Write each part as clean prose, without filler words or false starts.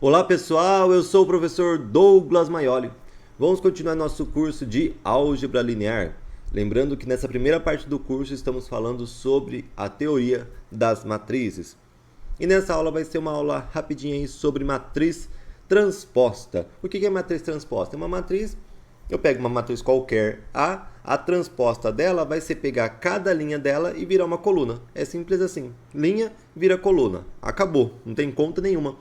Olá pessoal, eu sou o professor Douglas Maioli. Vamos continuar nosso curso de Álgebra Linear. Lembrando que nessa primeira parte do curso estamos falando sobre a teoria das matrizes. E nessa aula vai ser uma aula rapidinha aí sobre matriz transposta. O que é matriz transposta? É uma matriz, eu pego uma matriz qualquer a transposta dela vai ser pegar cada linha dela e virar uma coluna. É simples assim. Linha vira coluna. Acabou, não tem conta nenhuma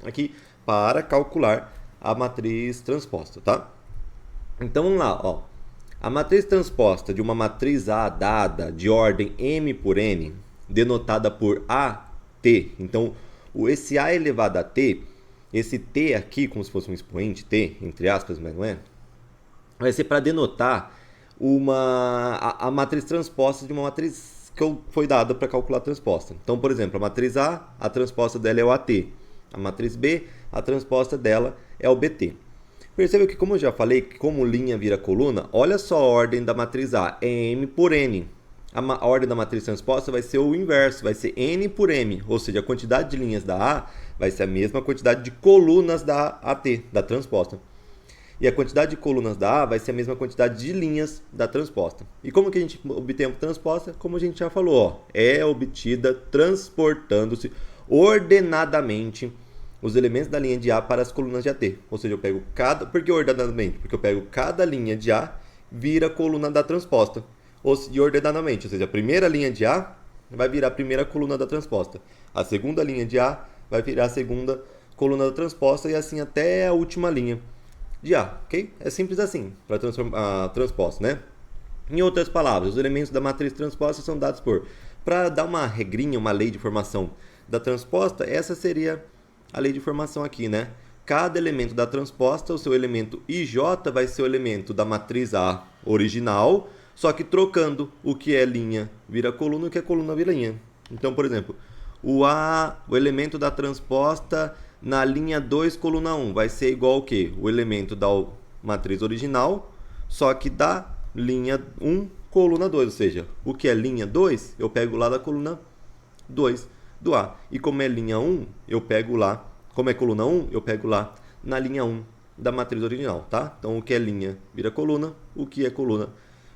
aqui para calcular a matriz transposta, tá? Então vamos lá, ó. A matriz transposta de uma matriz A dada de ordem m por n, denotada por AT. Então, esse A elevado a t, esse t aqui, como se fosse um expoente t, entre aspas, mas não é, vai ser para denotar a matriz transposta de uma matriz que foi dada para calcular a transposta. Então, por exemplo, a matriz A transposta dela é o AT. A matriz B, a transposta dela é o BT. Perceba que, como eu já falei, como linha vira coluna, olha só a ordem da matriz A, é M por N. A ordem da matriz transposta vai ser o inverso, vai ser N por M, ou seja, a quantidade de linhas da A vai ser a mesma quantidade de colunas da AT, da transposta. E a quantidade de colunas da A vai ser a mesma quantidade de linhas da transposta. E como que a gente obtém a transposta? Como a gente já falou, ó, é obtida transportando-se ordenadamente os elementos da linha de A para as colunas de AT. Ou seja, eu pego cada... Por que ordenadamente? Porque eu pego cada linha de A, vira coluna da transposta. E ordenadamente, ou seja, a primeira linha de A vai virar a primeira coluna da transposta. A segunda linha de A vai virar a segunda coluna da transposta e assim até a última linha de A, ok? É simples assim, para a transposta, né? Em outras palavras, os elementos da matriz transposta são dados por... Para dar uma regrinha, uma lei de formação da transposta, essa seria a lei de formação aqui, né? Cada elemento da transposta, o seu elemento IJ vai ser o elemento da matriz A original, só que trocando o que é linha vira coluna e o que é coluna vira linha. Então, por exemplo, o elemento da transposta na linha 2, coluna 1, vai ser igual ao quê? O elemento da matriz original, só que da linha 1, coluna 2. Ou seja, o que é linha 2, eu pego lá da coluna 2 do A. E como é linha 1, eu pego lá, como é coluna 1, eu pego lá na linha 1 da matriz original, tá? Então, o que é linha vira coluna, o que é coluna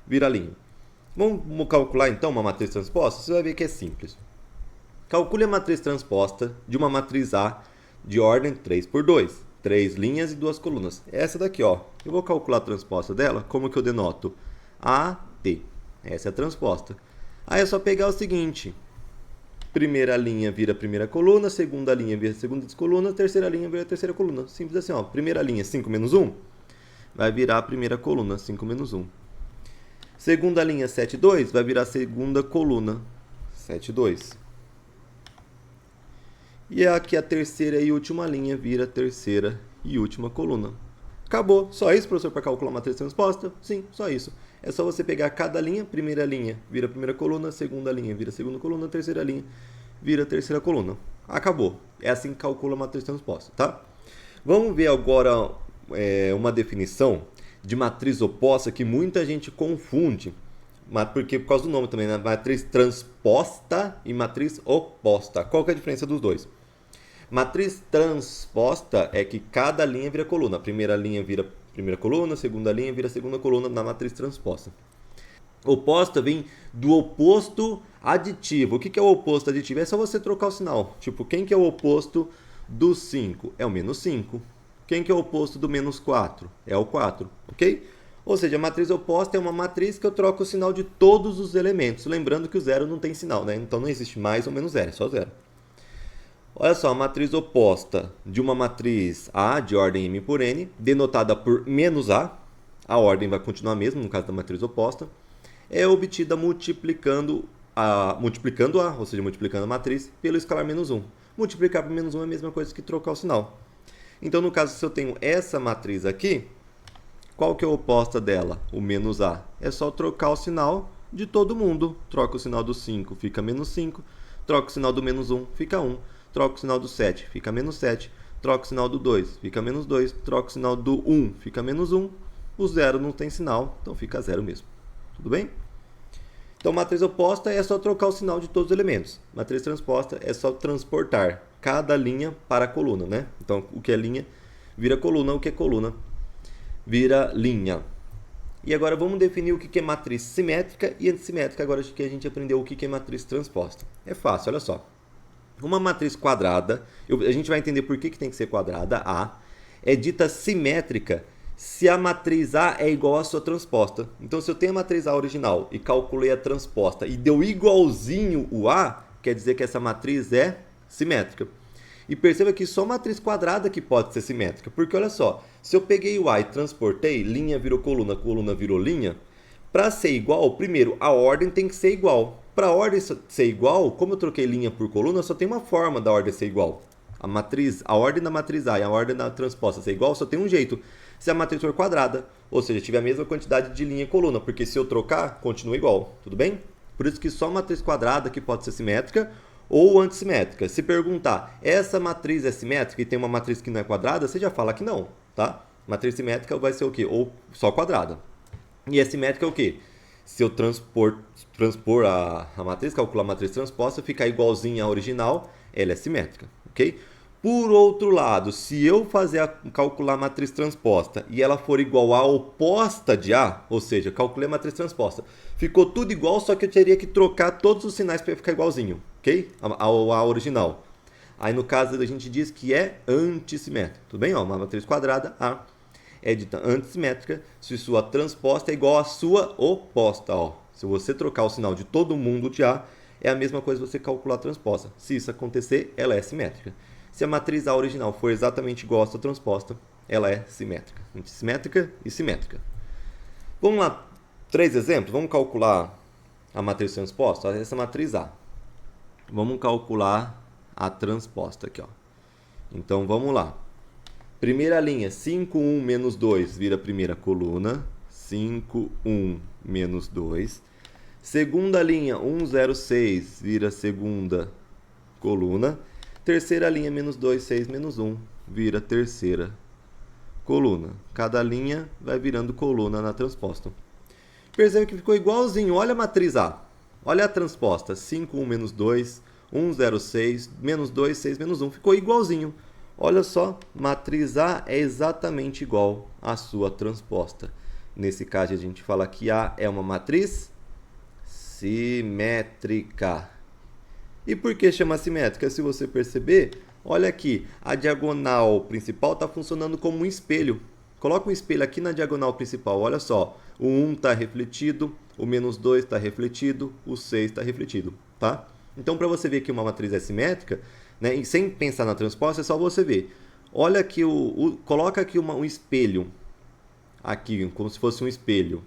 vira linha. Vamos calcular, então, uma matriz transposta? Você vai ver que é simples. Calcule a matriz transposta de uma matriz A de ordem 3 por 2. 3 linhas e 2 colunas. Essa daqui, ó. Eu vou calcular a transposta dela. Como que eu denoto? AT. Essa é a transposta. Aí é só pegar o seguinte. Primeira linha vira primeira coluna, segunda linha vira segunda coluna, terceira linha vira terceira coluna. Simples assim, ó. Primeira linha, 5 menos 1, vai virar a primeira coluna, 5 menos 1. Segunda linha, 7, 2, vai virar a segunda coluna, 7, 2. E aqui a terceira e última linha vira a terceira e última coluna. Acabou. Só isso, professor, para calcular a matriz transposta? Sim, só isso. É só você pegar cada linha, primeira linha vira primeira coluna, segunda linha vira segunda coluna, terceira linha vira terceira coluna. Acabou. É assim que calcula a matriz transposta, tá? Vamos ver agora uma definição de matriz oposta que muita gente confunde, porque por causa do nome também, né? Matriz transposta e matriz oposta. Qual que é a diferença dos dois? Matriz transposta é que cada linha vira coluna. A primeira linha vira primeira coluna, a segunda linha vira segunda coluna na matriz transposta. Oposta vem do oposto aditivo. O que é o oposto aditivo? É só você trocar o sinal. Tipo, quem que é o oposto do 5? É o menos 5. Quem que é o oposto do menos 4? É o 4, ok? Ou seja, a matriz oposta é uma matriz que eu troco o sinal de todos os elementos. Lembrando que o zero não tem sinal, né? Então não existe mais ou menos zero, é só zero. Olha só, a matriz oposta de uma matriz A de ordem m por n, denotada por menos A ordem vai continuar a mesma no caso da matriz oposta, é obtida multiplicando A, ou seja, multiplicando a matriz pelo escalar menos 1. Multiplicar por menos 1 é a mesma coisa que trocar o sinal. Então, no caso, se eu tenho essa matriz aqui, qual que é a oposta dela? O menos A. É só trocar o sinal de todo mundo. Troca o sinal do 5, fica menos 5. Troca o sinal do menos 1, fica 1. Troca o sinal do 7, fica menos 7. Troca o sinal do 2, fica menos 2. Troca o sinal do 1, fica menos 1. O 0 não tem sinal, então fica 0 mesmo. Tudo bem? Então, matriz oposta é só trocar o sinal de todos os elementos. Matriz transposta é só transportar cada linha para a coluna, né? Então, o que é linha vira coluna, o que é coluna vira linha. E agora vamos definir o que é matriz simétrica e antissimétrica, agora que a gente aprendeu o que é matriz transposta. É fácil, olha só. Uma matriz quadrada, a gente vai entender por que tem que ser quadrada, A, é dita simétrica se a matriz A é igual à sua transposta. Então, se eu tenho a matriz A original e calculei a transposta e deu igualzinho o A, quer dizer que essa matriz é simétrica. E perceba que só matriz quadrada que pode ser simétrica. Porque olha só, se eu peguei o A e transportei, linha virou coluna, coluna virou linha, para ser igual, primeiro, a ordem tem que ser igual. Para a ordem ser igual, como eu troquei linha por coluna, só tem uma forma da ordem ser igual. A ordem da matriz A e a ordem da transposta ser igual, só tem um jeito. Se a matriz for quadrada, ou seja, tiver a mesma quantidade de linha e coluna, porque se eu trocar, continua igual, tudo bem? Por isso que só matriz quadrada que pode ser simétrica ou antissimétrica. Se perguntar, essa matriz é simétrica e tem uma matriz que não é quadrada, você já fala que não, tá? Matriz simétrica vai ser o quê? Ou só quadrada. E a simétrica é o quê? Se eu transpor a matriz, calcular a matriz transposta, ficar igualzinha à original, ela é simétrica, ok? Por outro lado, se eu calcular a matriz transposta e ela for igual à oposta de A, ou seja, calculei a matriz transposta, ficou tudo igual, só que eu teria que trocar todos os sinais para ficar igualzinho, ok? Ao A original. Aí no caso a gente diz que é antissimétrica, tudo bem? Ó, uma matriz quadrada, A, é dita antissimétrica se sua transposta é igual à sua oposta. Ó. Se você trocar o sinal de todo mundo de A, é a mesma coisa você calcular a transposta. Se isso acontecer, ela é simétrica. Se a matriz A original for exatamente igual à sua transposta, ela é simétrica. Antissimétrica e simétrica. Vamos lá, 3 exemplos. Vamos calcular a matriz transposta. Essa é a matriz A. Vamos calcular a transposta aqui. Ó. Então, vamos lá. Primeira linha, 5, 1, menos 2 vira a primeira coluna. 5, 1, menos 2. Segunda linha, 1, 0, 6 vira a segunda coluna. Terceira linha, menos 2, 6, menos 1, vira terceira coluna. Cada linha vai virando coluna na transposta. Percebe que ficou igualzinho. Olha a matriz A. Olha a transposta. 5, 1, menos 2, 1, 0, 6, menos 2, 6, menos 1. Ficou igualzinho. Olha só, matriz A é exatamente igual à sua transposta. Nesse caso, a gente fala que A é uma matriz simétrica. E por que chama simétrica? Se você perceber, olha aqui, a diagonal principal está funcionando como um espelho. Coloca um espelho aqui na diagonal principal, olha só. O 1 está refletido, o menos 2 está refletido, o 6 está refletido, tá? Então, para você ver que uma matriz é simétrica, né, e sem pensar na transposta, é só você ver. Olha aqui, coloca aqui um espelho, aqui, como se fosse um espelho,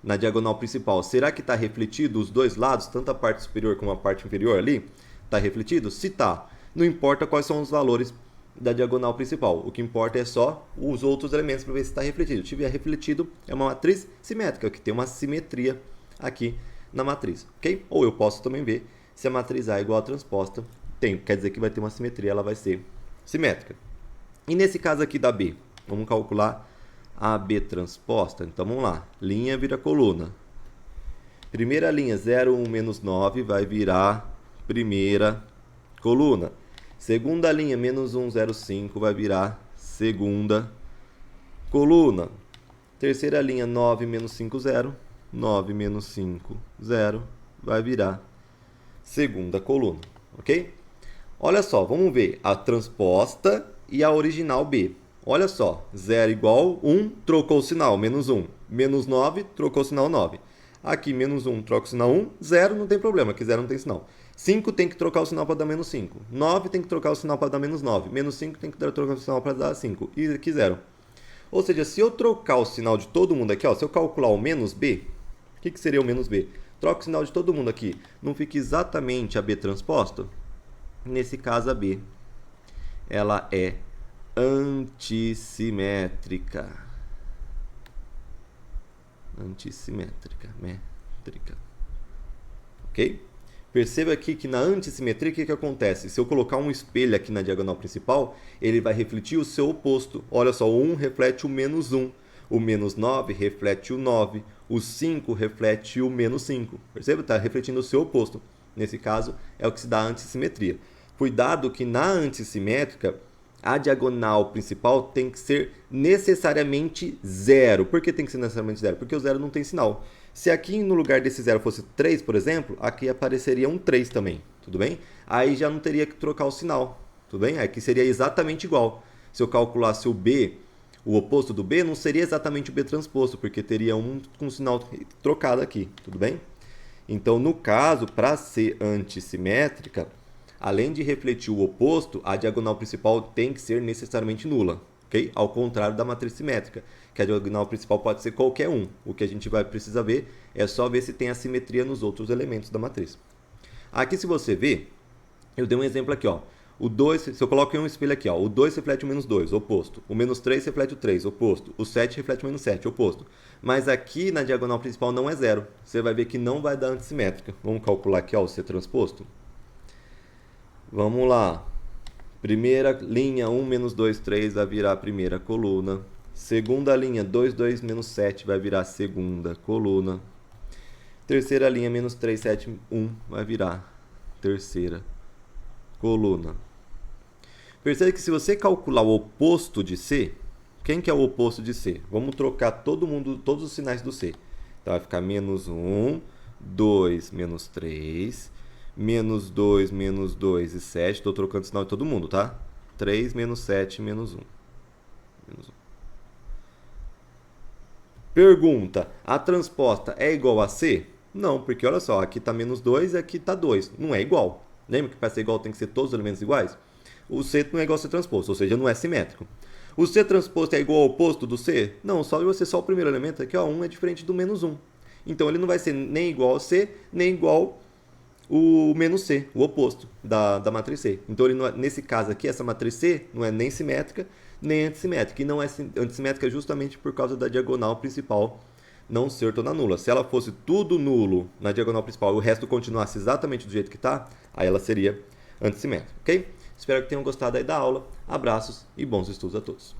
na diagonal principal. Será que está refletido os dois lados, tanto a parte superior como a parte inferior ali? Está refletido? Se está, não importa quais são os valores da diagonal principal. O que importa é só os outros elementos para ver se está refletido. Se tiver refletido, é uma matriz simétrica, que tem uma simetria aqui na matriz, ok? Ou eu posso também ver se a matriz A é igual à transposta. Quer dizer que vai ter uma simetria, ela vai ser simétrica. E nesse caso aqui da B, vamos calcular a B transposta. Então vamos lá, linha vira coluna. Primeira linha, 0, 1, menos 9, vai virar primeira coluna. Segunda linha, menos 1, 0, 5, vai virar segunda coluna. Terceira linha, 9, menos 5, 0. 9, menos 5, 0, vai virar segunda coluna, ok? Olha só, vamos ver a transposta e a original B. Olha só, 0 igual 1, trocou o sinal, menos 1. Menos 9, trocou o sinal 9. Aqui, menos 1, troca o sinal 1. 0, não tem problema, que 0 não tem sinal. 5 tem que trocar o sinal para dar menos 5. 9 tem que trocar o sinal para dar menos 9. Menos 5 tem que trocar o sinal para dar 5. E aqui 0. Ou seja, se eu trocar o sinal de todo mundo aqui, ó, se eu calcular o menos B, o que seria o menos B? Troca o sinal de todo mundo aqui. Não fica exatamente a B transposta? Nesse caso, a B, ela é antissimétrica. Antissimétrica, métrica. Ok? Perceba aqui que na antissimetria, o que acontece? Se eu colocar um espelho aqui na diagonal principal, ele vai refletir o seu oposto. Olha só, o 1 reflete o menos 1. O menos 9 reflete o 9. O 5 reflete o menos 5. Perceba? Está refletindo o seu oposto. Nesse caso, é o que se dá a antissimetria. Cuidado que na antissimétrica, a diagonal principal tem que ser necessariamente zero. Por que tem que ser necessariamente zero? Porque o zero não tem sinal. Se aqui no lugar desse zero fosse 3, por exemplo, aqui apareceria um 3 também, tudo bem? Aí já não teria que trocar o sinal, tudo bem? Aqui seria exatamente igual. Se eu calculasse o B, o oposto do B, não seria exatamente o B transposto, porque teria um com sinal trocado aqui, tudo bem? Então, no caso, para ser antissimétrica, além de refletir o oposto, a diagonal principal tem que ser necessariamente nula, ok? Ao contrário da matriz simétrica, que a diagonal principal pode ser qualquer um. O que a gente vai precisar ver é só ver se tem assimetria nos outros elementos da matriz. Aqui, se você ver, eu dei um exemplo aqui, ó. O 2, se eu coloco em um espelho aqui, ó, o 2 reflete o menos 2, oposto. O menos 3 reflete o 3, oposto. O 7 reflete o menos 7, oposto. Mas aqui na diagonal principal não é zero. Você vai ver que não vai dar antissimétrica. Vamos calcular aqui, ó, o C transposto. Vamos lá. Primeira linha, 1, menos 2, 3 vai virar a primeira coluna. Segunda linha, 2, 2, menos 7 vai virar a segunda coluna. Terceira linha, menos 3, 7, 1 vai virar terceira coluna. Percebe que se você calcular o oposto de C, quem que é o oposto de C? Vamos trocar todos os sinais do C. Então vai ficar menos 1, 2, menos 3, menos 2 e 7. Estou trocando o sinal de todo mundo, tá? 3, menos 7, menos 1. Menos 1. Pergunta, a transposta é igual a C? Não, porque olha só, aqui está menos 2 e aqui está 2. Não é igual. Lembra que para ser igual tem que ser todos os elementos iguais? O C não é igual ao C transposto, ou seja, não é simétrico. O C transposto é igual ao oposto do C? Não, só o primeiro elemento aqui, ó, 1 é diferente do menos 1. Então ele não vai ser nem igual ao C, nem igual o menos C, o oposto da matriz C. Então, ele não é, nesse caso aqui, essa matriz C não é nem simétrica, nem antissimétrica. E não é antissimétrica justamente por causa da diagonal principal não ser toda nula. Se ela fosse tudo nulo na diagonal principal e o resto continuasse exatamente do jeito que está, aí ela seria antissimétrica, ok? Espero que tenham gostado aí da aula. Abraços e bons estudos a todos.